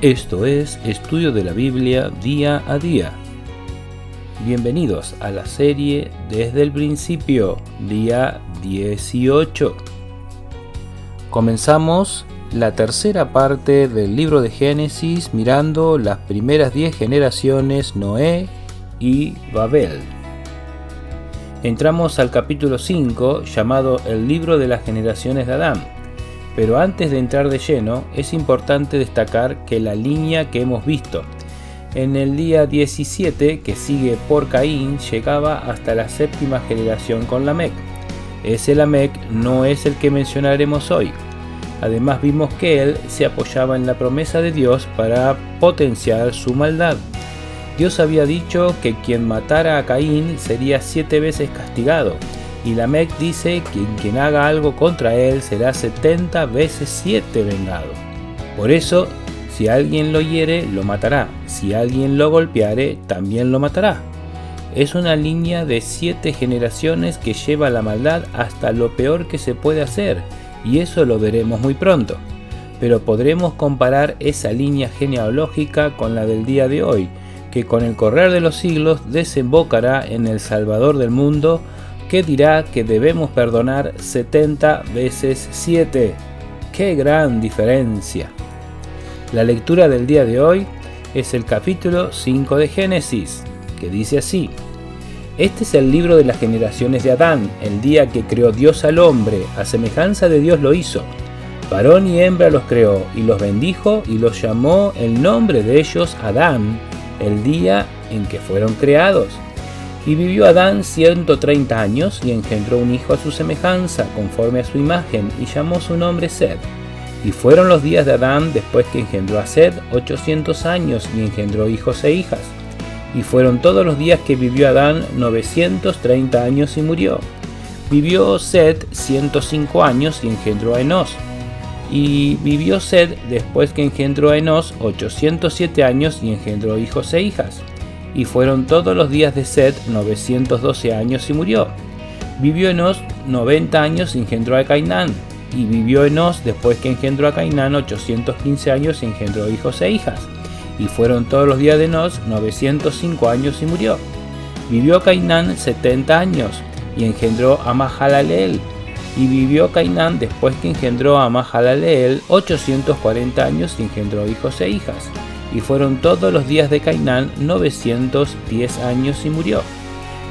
Esto es Estudio de la Biblia Día a Día. Bienvenidos a la serie Desde el Principio, día 18. Comenzamos la tercera parte del libro de Génesis mirando las primeras 10 generaciones Noé y Babel. Entramos al capítulo 5 llamado El libro de las generaciones de Adán. Pero antes de entrar de lleno, es importante destacar que la línea que hemos visto en el día 17, que sigue por Caín, llegaba hasta la séptima generación con Lamec. Ese Lamec no es el que mencionaremos hoy. Además vimos que él se apoyaba en la promesa de Dios para potenciar su maldad. Dios había dicho que quien matara a Caín sería 7 veces castigado. Y Lamec dice que quien haga algo contra él será 70 veces 7 vengado. Por eso, si alguien lo hiere, lo matará. Si alguien lo golpeare, también lo matará. Es una línea de 7 generaciones que lleva la maldad hasta lo peor que se puede hacer, y eso lo veremos muy pronto. Pero podremos comparar esa línea genealógica con la del día de hoy, que con el correr de los siglos desembocará en el Salvador del mundo, que dirá que debemos perdonar 70 veces 7. ¡Qué gran diferencia! La lectura del día de hoy es el capítulo 5 de Génesis, que dice así: Este es el libro de las generaciones de Adán, el día que creó Dios al hombre, a semejanza de Dios lo hizo. Varón y hembra los creó, y los bendijo, y los llamó el nombre de ellos Adán, el día en que fueron creados. Y vivió Adán 130 años, y engendró un hijo a su semejanza, conforme a su imagen, y llamó su nombre Sed. Y fueron los días de Adán, después que engendró a Sed, 800 años, y engendró hijos e hijas. Y fueron todos los días que vivió Adán 930 años, y murió. Vivió Sed 105 años, y engendró a Enós. Y vivió Sed, después que engendró a Enós, 807 años, y engendró hijos e hijas. Y fueron todos los días de Sed 912 años, y murió. Vivió Enós 90 años y engendró a Cainán. Y vivió Enós después que engendró a Cainán 815 años y engendró hijos e hijas. Y fueron todos los días de Enós 905 años, y murió. Vivió Cainán 70 años y engendró a Mahalaleel. Y vivió Cainán después que engendró a Mahalaleel 840 años y engendró hijos e hijas. Y fueron todos los días de Cainán 910 años, y murió.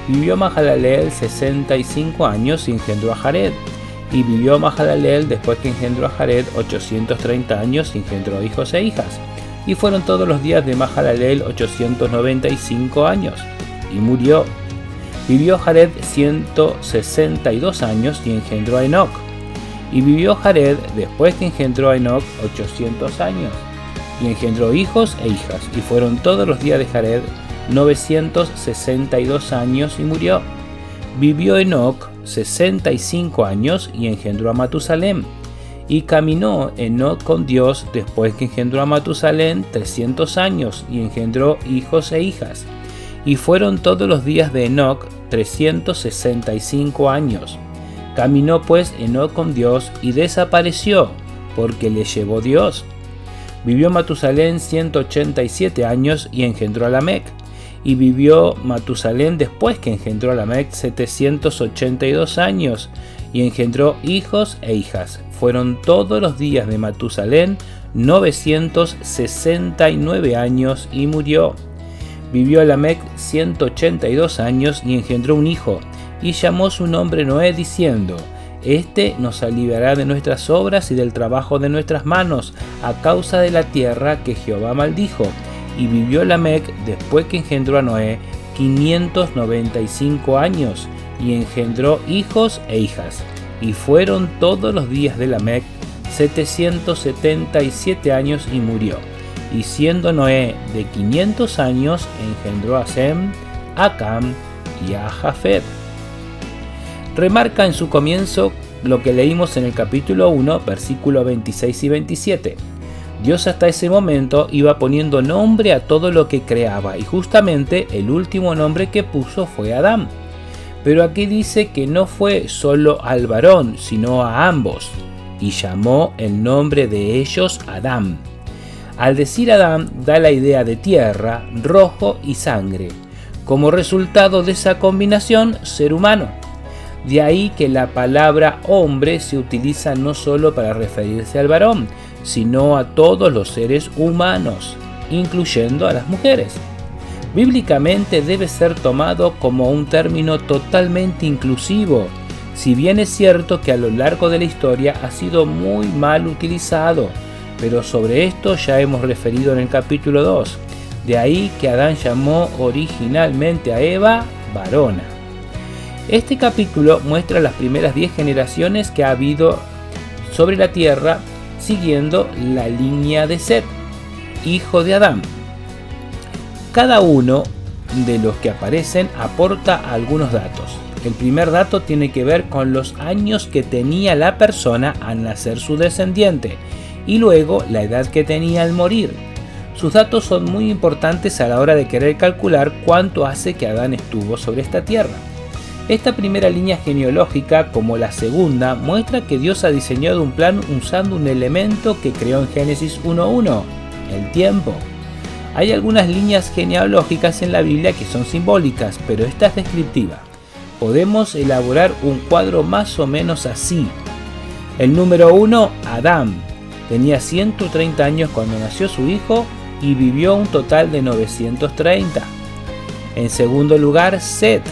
Vivió Mahalaleel 65 años y engendró a Jared. Y vivió Mahalaleel después que engendró a Jared 830 años y engendró hijos e hijas. Y fueron todos los días de Mahalaleel 895 años, y murió. Vivió Jared 162 años y engendró a Enoc. Y vivió Jared después que engendró a Enoc 800 años. Y engendró hijos e hijas, y fueron todos los días de Jared 962 años, y murió. Vivió Enoc 65 años y engendró a Matusalén. Y caminó Enoc con Dios después que engendró a Matusalén 300 años, y engendró hijos e hijas. Y fueron todos los días de Enoc 365 años. Caminó pues Enoc con Dios y desapareció, porque le llevó Dios. Vivió Matusalén 187 años y engendró a Lamec. Y vivió Matusalén después que engendró a Lamec 782 años y engendró hijos e hijas. Fueron todos los días de Matusalén 969 años, y murió. Vivió Lamec 182 años y engendró un hijo, y llamó su nombre Noé, diciendo: Este nos aliviará de nuestras obras y del trabajo de nuestras manos, a causa de la tierra que Jehová maldijo. Y vivió Lamec después que engendró a Noé 595 años, y engendró hijos e hijas. Y fueron todos los días de Lamec 777 años, y murió. Y siendo Noé de 500 años, engendró a Sem, a Cam y a Jafet. Remarca en su comienzo lo que leímos en el capítulo 1, versículos 26 y 27. Dios hasta ese momento iba poniendo nombre a todo lo que creaba, y justamente el último nombre que puso fue Adán. Pero aquí dice que no fue solo al varón, sino a ambos, y llamó el nombre de ellos Adán. Al decir Adán, da la idea de tierra, rojo y sangre. Como resultado de esa combinación, ser humano. De ahí que la palabra hombre se utiliza no solo para referirse al varón, sino a todos los seres humanos, incluyendo a las mujeres. Bíblicamente debe ser tomado como un término totalmente inclusivo, si bien es cierto que a lo largo de la historia ha sido muy mal utilizado, pero sobre esto ya hemos referido en el capítulo 2. De ahí que Adán llamó originalmente a Eva varona. Este capítulo muestra las primeras 10 generaciones que ha habido sobre la tierra siguiendo la línea de Set, hijo de Adán. Cada uno de los que aparecen aporta algunos datos. El primer dato tiene que ver con los años que tenía la persona al nacer su descendiente y luego la edad que tenía al morir. Sus datos son muy importantes a la hora de querer calcular cuánto hace que Adán estuvo sobre esta tierra. Esta primera línea genealógica, como la segunda, muestra que Dios ha diseñado un plan usando un elemento que creó en Génesis 1:1, el tiempo. Hay algunas líneas genealógicas en la Biblia que son simbólicas, pero esta es descriptiva. Podemos elaborar un cuadro más o menos así. El número 1, Adán, tenía 130 años cuando nació su hijo y vivió un total de 930. En segundo lugar, Set,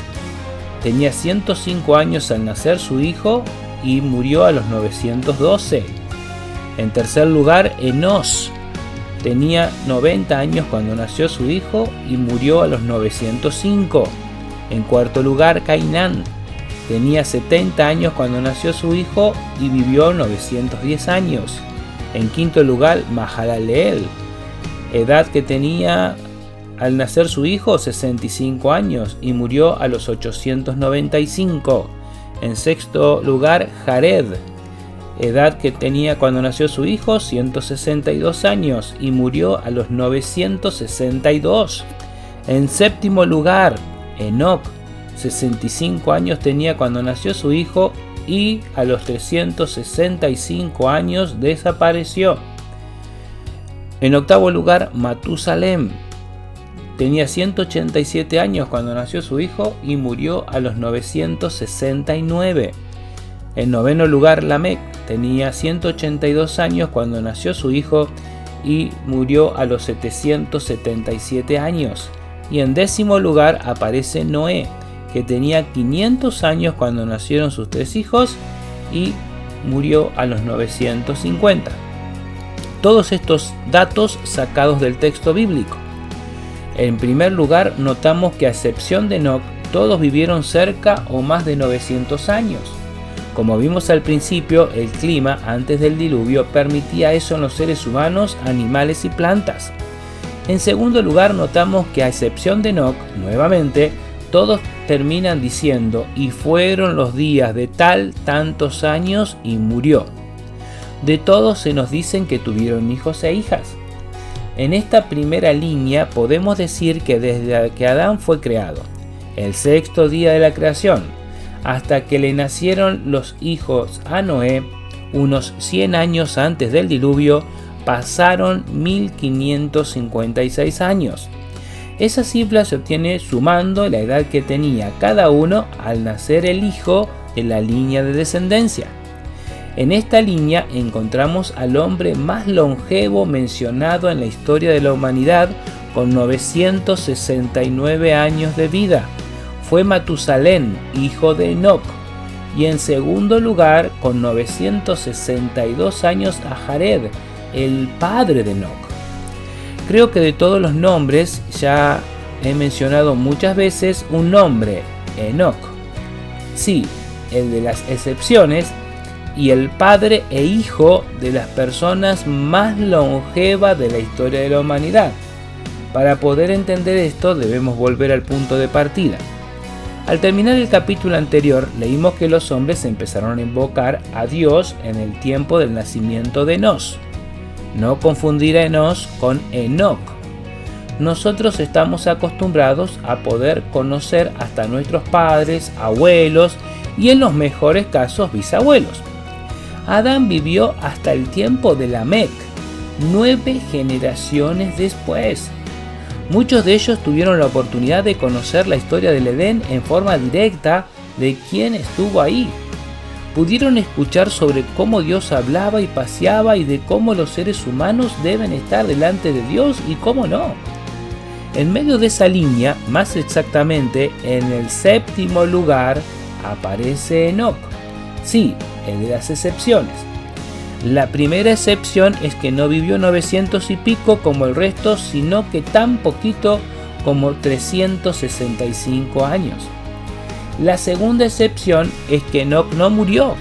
tenía 105 años al nacer su hijo y murió a los 912. En tercer lugar, Enos, tenía 90 años cuando nació su hijo y murió a los 905. En cuarto lugar, Cainán, tenía 70 años cuando nació su hijo y vivió 910 años. En quinto lugar, Mahalaleel, edad que tenía al nacer su hijo 65 años y murió a los 895. En sexto lugar, Jared, edad que tenía cuando nació su hijo 162 años y murió a los 962. En séptimo lugar, Enoc, 65 años tenía cuando nació su hijo y a los 365 años desapareció. En octavo lugar, Matusalem, tenía 187 años cuando nació su hijo y murió a los 969. En noveno lugar, Lamec, tenía 182 años cuando nació su hijo y murió a los 777 años. Y en décimo lugar aparece Noé, que tenía 500 años cuando nacieron sus 3 hijos y murió a los 950. Todos estos datos sacados del texto bíblico. En primer lugar, notamos que a excepción de Enoc, todos vivieron cerca o más de 900 años. Como vimos al principio, el clima antes del diluvio permitía eso en los seres humanos, animales y plantas. En segundo lugar, notamos que a excepción de Enoc, nuevamente, todos terminan diciendo, y fueron los días de tantos años y murió. De todos se nos dicen que tuvieron hijos e hijas. En esta primera línea podemos decir que desde que Adán fue creado, el sexto día de la creación, hasta que le nacieron los hijos a Noé, unos 100 años antes del diluvio, pasaron 1556 años. Esa cifra se obtiene sumando la edad que tenía cada uno al nacer el hijo de la línea de descendencia. En esta línea encontramos al hombre más longevo mencionado en la historia de la humanidad, con 969 años de vida. Fue Matusalén, hijo de Enoc, y en segundo lugar, con 962 años, a Jared, el padre de Enoc. Creo que de todos los nombres ya he mencionado muchas veces un nombre, Enoc. Sí, el de las excepciones y el padre e hijo de las personas más longevas de la historia de la humanidad. Para poder entender esto debemos volver al punto de partida. Al terminar el capítulo anterior leímos que los hombres empezaron a invocar a Dios en el tiempo del nacimiento de Enos. No confundir a Enos con Enoc. Nosotros estamos acostumbrados a poder conocer hasta nuestros padres, abuelos y en los mejores casos bisabuelos. Adán vivió hasta el tiempo de Lamec, 9 generaciones después. Muchos de ellos tuvieron la oportunidad de conocer la historia del Edén en forma directa de quien estuvo ahí. Pudieron escuchar sobre cómo Dios hablaba y paseaba y de cómo los seres humanos deben estar delante de Dios y cómo no. En medio de esa línea, más exactamente en el 7º lugar, aparece Enoc. Sí, es de las excepciones. La primera excepción es que no vivió 900 y pico como el resto, sino que tan poquito como 365 años. La segunda excepción es que Enoc no murió.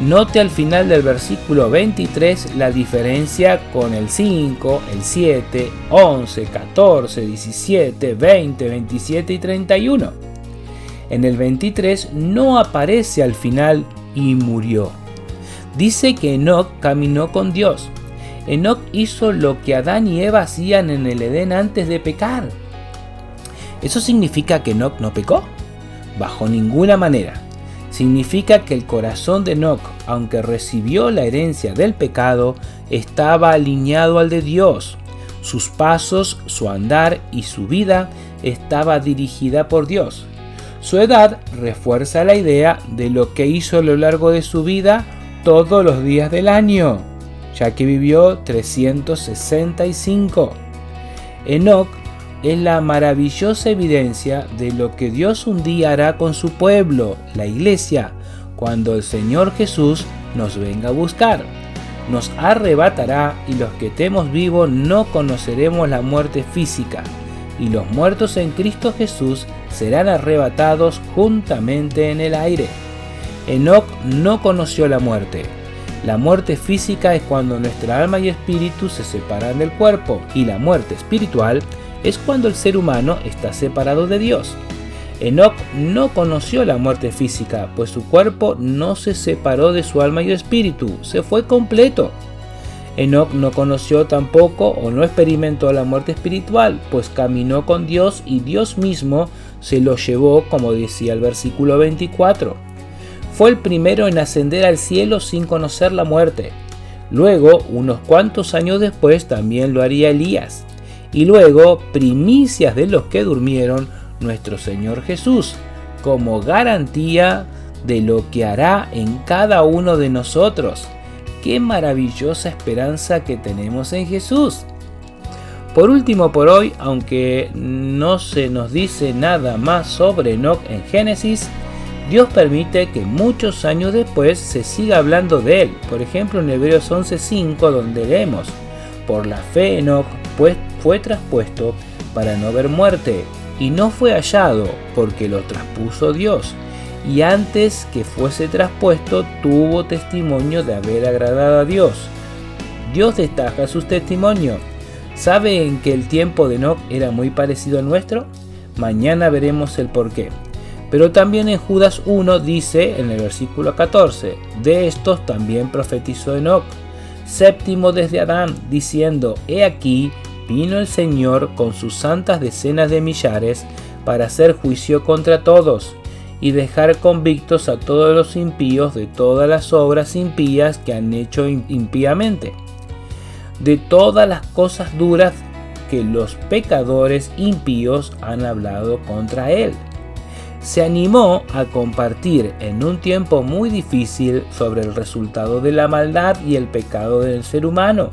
Note al final del versículo 23 la diferencia con el 5, el 7, 11, 14, 17, 20, 27 y 31. En el 23 no aparece al final y murió. Dice que Enoc caminó con Dios. Enoc hizo lo que Adán y Eva hacían en el Edén antes de pecar. ¿Eso significa que Enoc no pecó? Bajo ninguna manera. Significa que el corazón de Enoc, aunque recibió la herencia del pecado, estaba alineado al de Dios. Sus pasos, su andar y su vida estaba dirigida por Dios. Su edad refuerza la idea de lo que hizo a lo largo de su vida todos los días del año, ya que vivió 365. Enoc es la maravillosa evidencia de lo que Dios un día hará con su pueblo, la iglesia, cuando el Señor Jesús nos venga a buscar. Nos arrebatará y los que estemos vivos no conoceremos la muerte física, y los muertos en Cristo Jesús serán arrebatados juntamente en el aire. Enoc no conoció la muerte. La muerte física es cuando nuestra alma y espíritu se separan del cuerpo, y la muerte espiritual es cuando el ser humano está separado de Dios. Enoc no conoció la muerte física, pues su cuerpo no se separó de su alma y espíritu, se fue completo. Enoc no conoció tampoco o no experimentó la muerte espiritual, pues caminó con Dios y Dios mismo se lo llevó, como decía el versículo 24. Fue el primero en ascender al cielo sin conocer la muerte. Luego, unos cuantos años después, también lo haría Elías. Y luego, primicias de los que durmieron, nuestro Señor Jesús, como garantía de lo que hará en cada uno de nosotros. ¡Qué maravillosa esperanza que tenemos en Jesús! Por último, por hoy, aunque no se nos dice nada más sobre Enoc en Génesis, Dios permite que muchos años después se siga hablando de él. Por ejemplo, en Hebreos 11:5, donde leemos: por la fe Enoc fue traspuesto para no ver muerte, y no fue hallado porque lo traspuso Dios, y antes que fuese traspuesto tuvo testimonio de haber agradado a Dios. Dios destaca sus testimonios. ¿Sabe en que el tiempo de Enoc era muy parecido al nuestro? Mañana veremos el porqué. Pero también en Judas 1 dice en el versículo 14: de estos también profetizó Enoc, séptimo desde Adán, diciendo: he aquí, vino el Señor con sus santas decenas de millares para hacer juicio contra todos y dejar convictos a todos los impíos de todas las obras impías que han hecho impíamente, de todas las cosas duras que los pecadores impíos han hablado contra él. Se animó a compartir en un tiempo muy difícil sobre el resultado de la maldad y el pecado del ser humano,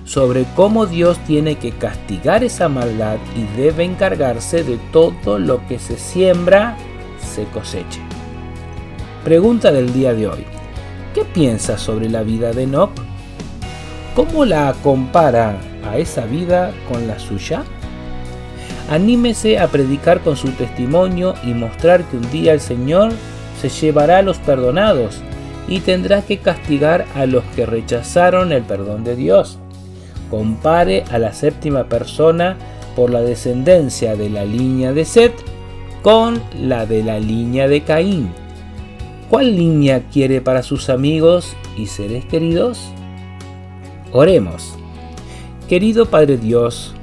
sobre cómo Dios tiene que castigar esa maldad y debe encargarse de todo lo que se siembra, se coseche. Pregunta del día de hoy: ¿qué piensas sobre la vida de Enoc? ¿Cómo la compara a esa vida con la suya? Anímese a predicar con su testimonio y mostrar que un día el Señor se llevará a los perdonados y tendrá que castigar a los que rechazaron el perdón de Dios. Compare a la séptima persona por la descendencia de la línea de Set con la de la línea de Caín. ¿Cuál línea quiere para sus amigos y seres queridos? Oremos. Querido Padre Dios,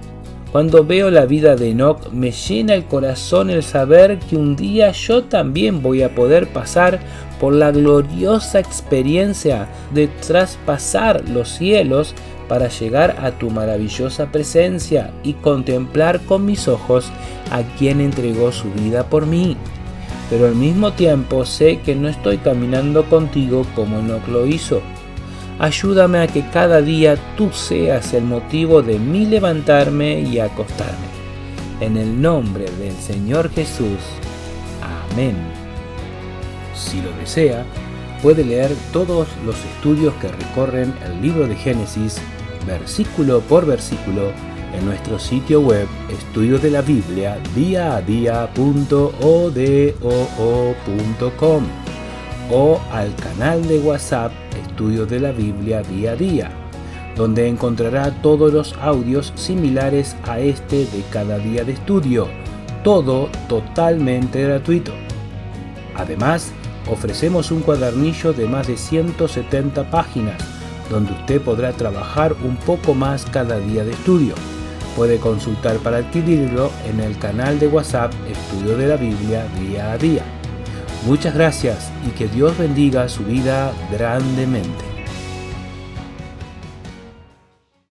cuando veo la vida de Enoc me llena el corazón el saber que un día yo también voy a poder pasar por la gloriosa experiencia de traspasar los cielos para llegar a tu maravillosa presencia y contemplar con mis ojos a quien entregó su vida por mí. Pero al mismo tiempo sé que no estoy caminando contigo como Enoc lo hizo. Ayúdame a que cada día tú seas el motivo de mi levantarme y acostarme. En el nombre del Señor Jesús. Amén. Si lo desea, puede leer todos los estudios que recorren el libro de Génesis, versículo por versículo, en nuestro sitio web Estudios de la Biblia diaadía.odoo.com o al canal de WhatsApp Estudios de la Biblia Día a Día, donde encontrará todos los audios similares a este de cada día de estudio, todo totalmente gratuito. Además, ofrecemos un cuadernillo de más de 170 páginas, donde usted podrá trabajar un poco más cada día de estudio. Puede consultar para adquirirlo en el canal de WhatsApp Estudio de la Biblia Día a Día. Muchas gracias y que Dios bendiga su vida grandemente.